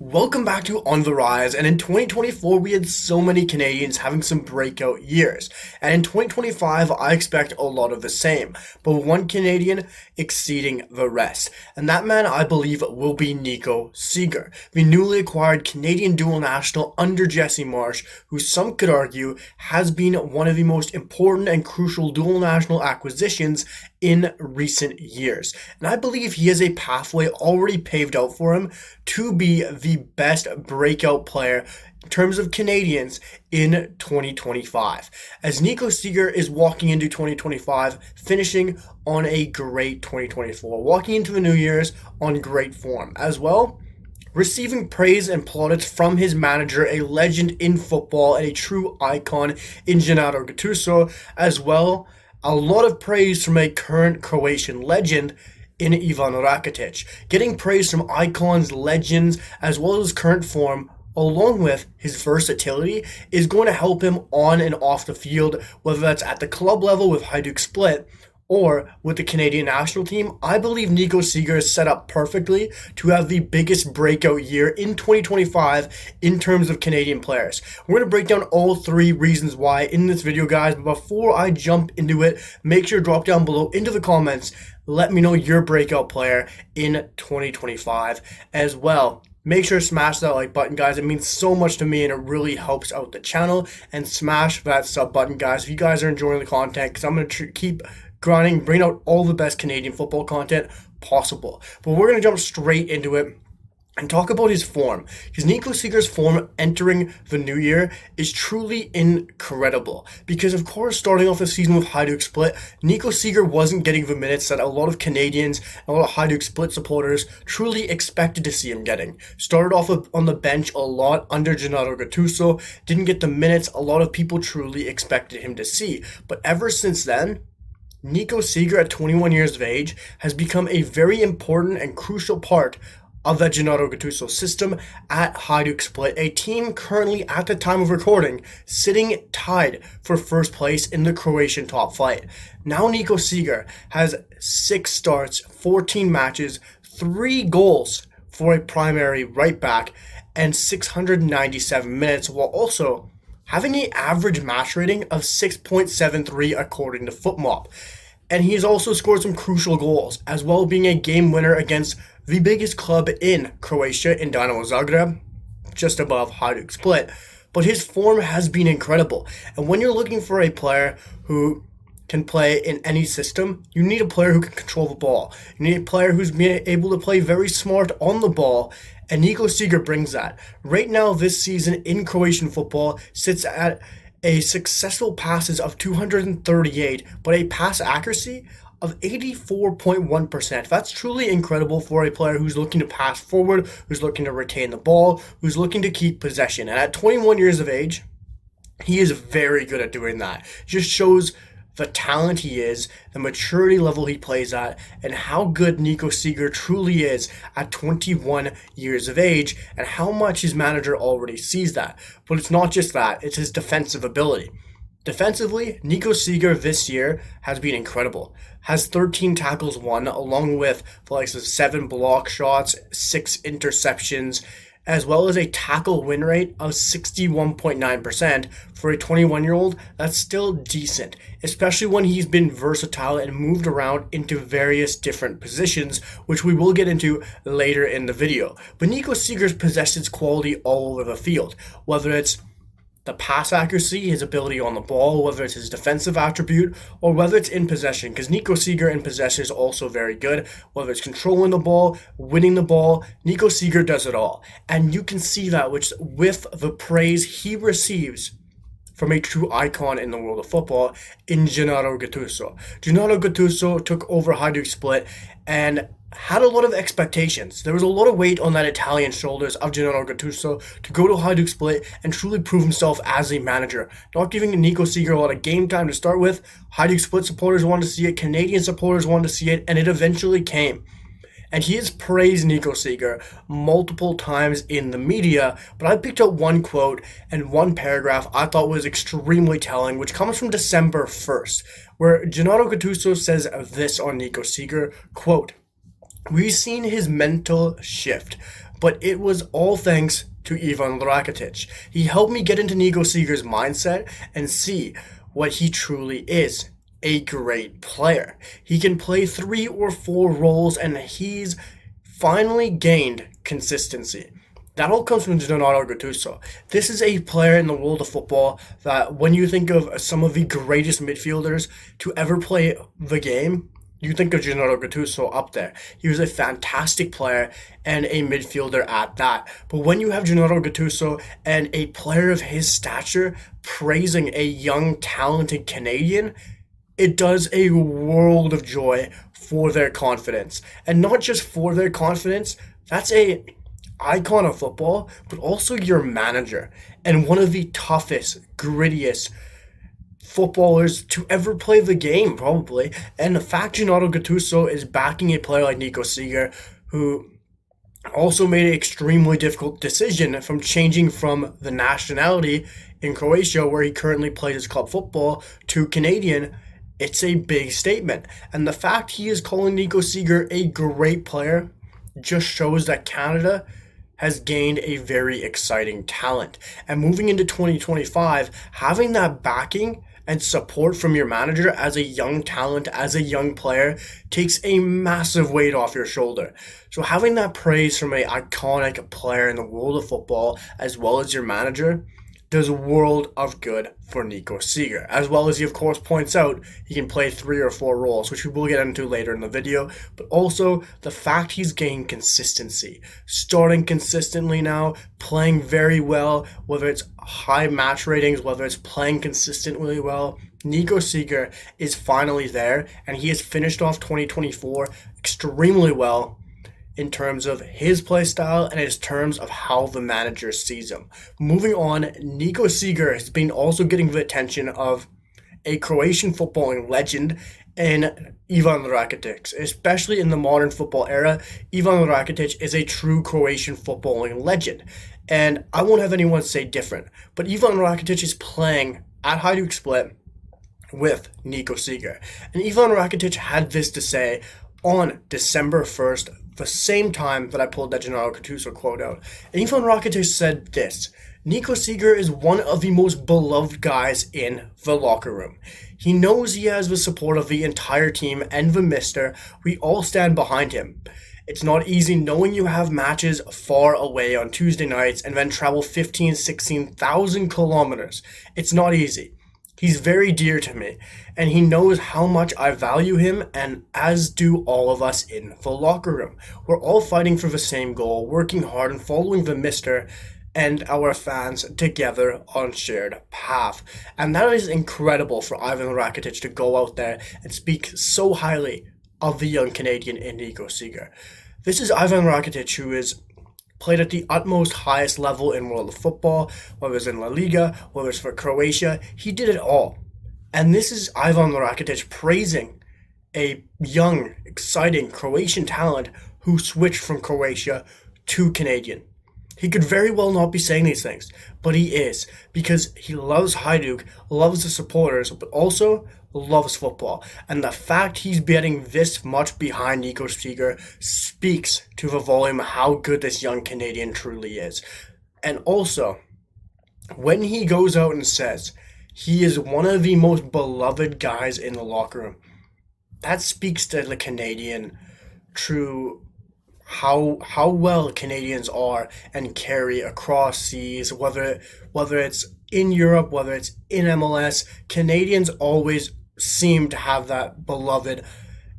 Welcome back to On the Rise, and in 2024 we had so many Canadians having some breakout years, and in 2025 I expect a lot of the same, but one Canadian exceeding the rest, and that man I believe will be Niko Sigur, the newly acquired Canadian dual national under Jesse Marsch, who some could argue has been one of the most important and crucial dual national acquisitions in recent years. And I believe he has a pathway already paved out for him to be the best breakout player in terms of Canadians in 2025. As Niko Sigur is walking into 2025, finishing on a great 2024, walking into the New Year's on great form as well. Receiving praise and plaudits from his manager, a legend in football and a true icon in Niko Sigur, as well. A lot of praise from a current Croatian legend in Ivan Rakitic, getting praise from icons, legends, as well as current form, along with his versatility, is going to help him on and off the field, whether that's at the club level with Hajduk Split or with the Canadian national team. I believe Niko Sigur is set up perfectly to have the biggest breakout year in 2025 in terms of Canadian players. We're going to break down all three reasons why in this video, guys, but before I jump into it, make sure to drop down below into the comments, let me know your breakout player in 2025 as well. Make sure to smash that like button, guys. It means so much to me and it really helps out the channel. And smash that sub button, guys, if you guys are enjoying the content, because I'm going to keep grinding, bring out all the best Canadian football content possible. But we're going to jump straight into it and talk about his form, because Niko Sigur's form entering the new year is truly incredible. Because of course, starting off the season with Hajduk Split, Niko Sigur wasn't getting the minutes that a lot of Canadians, a lot of Hajduk Split supporters truly expected to see him getting. Started off on the bench a lot under Niko Sigur, didn't get the minutes a lot of people truly expected him to see. But ever since then, Niko Sigur at 21 years of age has become a very important and crucial part of that Niko Sigur system at Hajduk Split, a team currently at the time of recording sitting tied for first place in the Croatian top flight. Now Niko Sigur has 6 starts, 14 matches, 3 goals for a primary right back, and 697 minutes, while also having an average match rating of 6.73 according to FootMob. And he has also scored some crucial goals, as well as being a game winner against the biggest club in Croatia in Dinamo Zagreb, just above Hajduk Split. But his form has been incredible. And when you're looking for a player who can play in any system, you need a player who can control the ball. You need a player who's been able to play very smart on the ball, and Niko Sigur brings that. Right now, this season in Croatian football sits at a successful passes of 238, but a pass accuracy of 84.1%. That's truly incredible for a player who's looking to pass forward, who's looking to retain the ball, who's looking to keep possession. And at 21 years of age, he is very good at doing that. Just shows the talent he is, the maturity level he plays at, and how good Niko Sigur truly is at 21 years of age, and how much his manager already sees that. But it's not just that, it's his defensive ability. Defensively, Niko Sigur this year has been incredible. Has 13 tackles won, along with the likes of 7 block shots, 6 interceptions, as well as a tackle win rate of 61.9%. For a 21-year-old, that's still decent, especially when he's been versatile and moved around into various different positions, which we will get into later in the video. But Niko Sigur possesses quality all over the field, whether it's the pass accuracy, his ability on the ball, whether it's his defensive attribute, or whether it's in possession, because Niko Sigur in possession is also very good. Whether it's controlling the ball, winning the ball, Niko Sigur does it all. And you can see that with the praise he receives from a true icon in the world of football in Niko Sigur. Niko Sigur took over Hajduk Split and had a lot of expectations. There was a lot of weight on that Italian shoulders of Niko Sigur to go to Hajduk Split and truly prove himself as a manager. Not giving Niko Sigur a lot of game time to start with. Hajduk Split supporters wanted to see it, Canadian supporters wanted to see it, and it eventually came. And he has praised Niko Sigur multiple times in the media, but I picked out one quote and one paragraph I thought was extremely telling, which comes from December 1st, where Niko Sigur says this on Niko Sigur, quote, "We've seen his mental shift, but it was all thanks to Ivan Rakitic. He helped me get into Niko Sigur's mindset and see what he truly is. A great player. He can play 3 or 4 roles, and he's finally gained consistency. That all comes from Gennaro Gattuso. This is a player in the world of football that when you think of some of the greatest midfielders to ever play the game, you think of Gennaro Gattuso up there. He was a fantastic player and a midfielder at that. But when you have Gennaro Gattuso and a player of his stature praising a young, talented Canadian, it does a world of joy for their confidence. And not just for their confidence, that's a icon of football, but also your manager and one of the toughest, grittiest footballers to ever play the game, probably. And the fact Gennaro Gattuso is backing a player like Niko Sigur, who also made an extremely difficult decision from changing from the nationality in Croatia, where he currently plays his club football, to Canadian, it's a big statement. And the fact he is calling Niko Sigur a great player just shows that Canada has gained a very exciting talent. And moving into 2025, having that backing and support from your manager as a young talent, as a young player, takes a massive weight off your shoulder. So having that praise from an iconic player in the world of football, as well as your manager, does a world of good for Niko Sigur. As well as he, of course, points out he can play 3 or 4 roles, which we will get into later in the video, but also the fact he's gained consistency. Starting consistently now, playing very well, whether it's high match ratings, whether it's playing consistently well. Niko Sigur is finally there, and he has finished off 2024 extremely well in terms of his play style and in terms of how the manager sees him. Moving on, Niko Sigur has been also getting the attention of a Croatian footballing legend in Ivan Rakitic. Especially in the modern football era, Ivan Rakitic is a true Croatian footballing legend. And I won't have anyone say different, but Ivan Rakitic is playing at Hajduk Split with Niko Sigur. And Ivan Rakitic had this to say on December 1st, the same time that I pulled that Gennaro Gattuso quote out. And Ivan Rakitic said this: Niko Sigur is one of the most beloved guys in the locker room. He knows he has the support of the entire team and the mister. We all stand behind him. It's not easy knowing you have matches far away on Tuesday nights and then travel 16,000 kilometers. It's not easy. He's very dear to me, and he knows how much I value him, and as do all of us in the locker room. We're all fighting for the same goal, working hard and following the mister and our fans together on shared path. And that is incredible for Ivan Rakitic to go out there and speak so highly of the young Canadian in Niko Sigur. This is Ivan Rakitic, who is played at the utmost highest level in world of football, whether it's in La Liga, whether it's for Croatia. He did it all. And this is Ivan Rakitic praising a young, exciting Croatian talent who switched from Croatia to Canadian. He could very well not be saying these things, but he is, because he loves Hajduk, loves the supporters, but also loves football. And the fact he's betting this much behind Niko Sigur speaks to the volume of how good this young Canadian truly is. And also, when he goes out and says he is one of the most beloved guys in the locker room, that speaks to the Canadian true how well Canadians are and carry across seas, whether it's in Europe, whether it's in MLS. Canadians always seem to have that beloved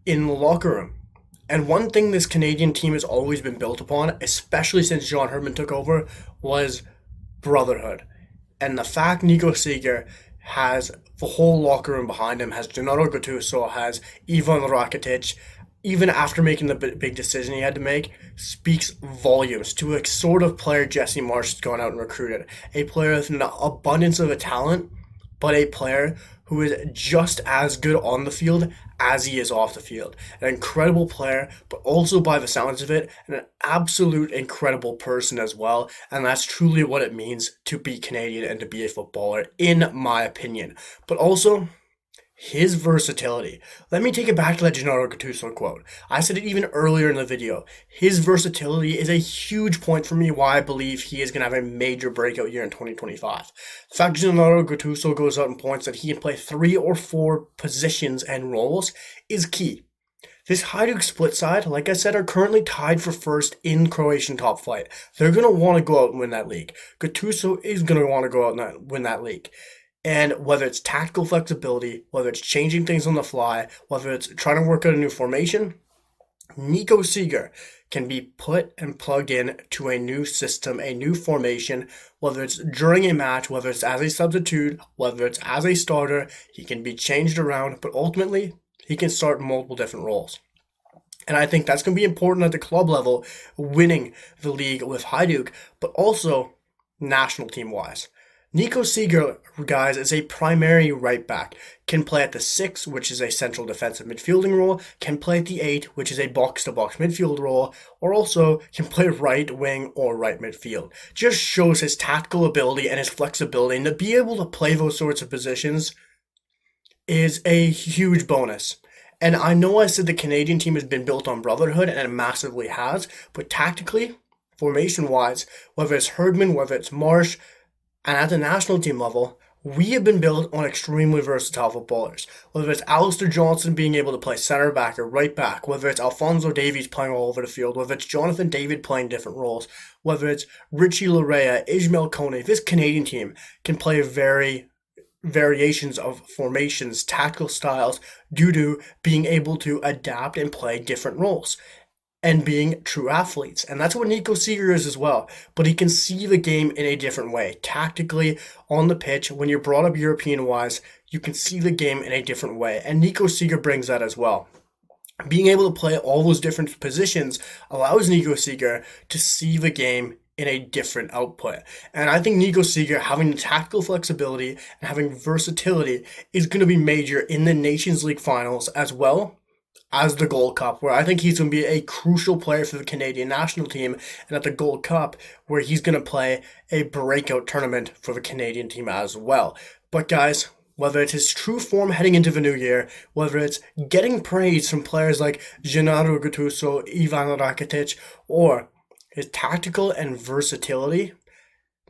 in the locker room. And one thing this Canadian team has always been built upon, especially since John Herdman took over, was brotherhood. And the fact Niko Sigur has the whole locker room behind him, has Gennaro Gattuso, has Ivan Rakitic, even after making the big decision he had to make, speaks volumes to a sort of player Jesse Marsch has gone out and recruited. A player with an abundance of a talent, but a player who is just as good on the field as he is off the field. An incredible player, but also, by the sounds of it, an absolute incredible person as well. And that's truly what it means to be Canadian and to be a footballer, in my opinion. But also, his versatility. Let me take it back to that Gennaro Gattuso quote. I said it even earlier in the video. His versatility is a huge point for me why I believe he is going to have a major breakout year in 2025. The fact Gennaro Gattuso goes out and points that he can play 3 or 4 positions and roles is key. This Hajduk split side, like I said, are currently tied for first in Croatian top flight. They're going to want to go out and win that league. Gattuso is going to want to go out and win that league. And whether it's tactical flexibility, whether it's changing things on the fly, whether it's trying to work out a new formation, Niko Sigur can be put and plugged in to a new system, a new formation, whether it's during a match, whether it's as a substitute, whether it's as a starter, he can be changed around, but ultimately, he can start multiple different roles. And I think that's going to be important at the club level, winning the league with Hajduk, but also national team-wise. Niko Sigur, guys, is a primary right back. Can play at the 6, which is a central defensive midfielding role, can play at the 8, which is a box-to-box midfield role, or also can play right wing or right midfield. Just shows his tactical ability and his flexibility, and to be able to play those sorts of positions is a huge bonus. And I know I said the Canadian team has been built on brotherhood, and it massively has, but tactically, formation-wise, whether it's Herdman, whether it's Marsch, and at the national team level, we have been built on extremely versatile footballers. Whether it's Alistair Johnson being able to play center back or right back, whether it's Alphonso Davies playing all over the field, whether it's Jonathan David playing different roles, whether it's Richie Larea, Ismail Kone, this Canadian team can play variations of formations, tactical styles, due to being able to adapt and play different roles and being true athletes. And that's what Niko Sigur is as well. But he can see the game in a different way. Tactically, on the pitch, when you're brought up European-wise, you can see the game in a different way. And Niko Sigur brings that as well. Being able to play all those different positions allows Niko Sigur to see the game in a different output. And I think Niko Sigur having the tactical flexibility and having versatility is going to be major in the Nations League finals as well as the Gold Cup, where I think he's going to be a crucial player for the Canadian national team, and at the Gold Cup, where he's going to play a breakout tournament for the Canadian team as well. But guys, whether it's his true form heading into the new year, whether it's getting praise from players like Gennaro Gattuso, Ivan Rakitic, or his tactical and versatility,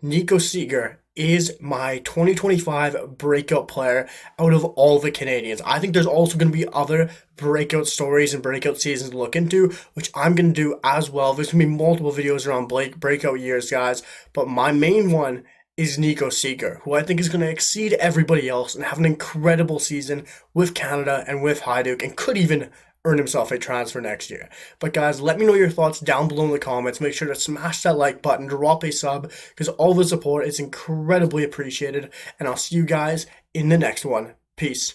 Niko Sigur is my 2025 breakout player out of all the Canadians. I think there's also going to be other breakout stories and breakout seasons to look into, which I'm going to do as well. There's going to be multiple videos around breakout years, guys, but my main one is Niko Sigur, who I think is going to exceed everybody else and have an incredible season with Canada and with Hajduk, and could even earn himself a transfer next year. But guys, let me know your thoughts down below in the comments. Make sure to smash that like button, drop a sub, because all the support is incredibly appreciated. And I'll see you guys in the next one. Peace.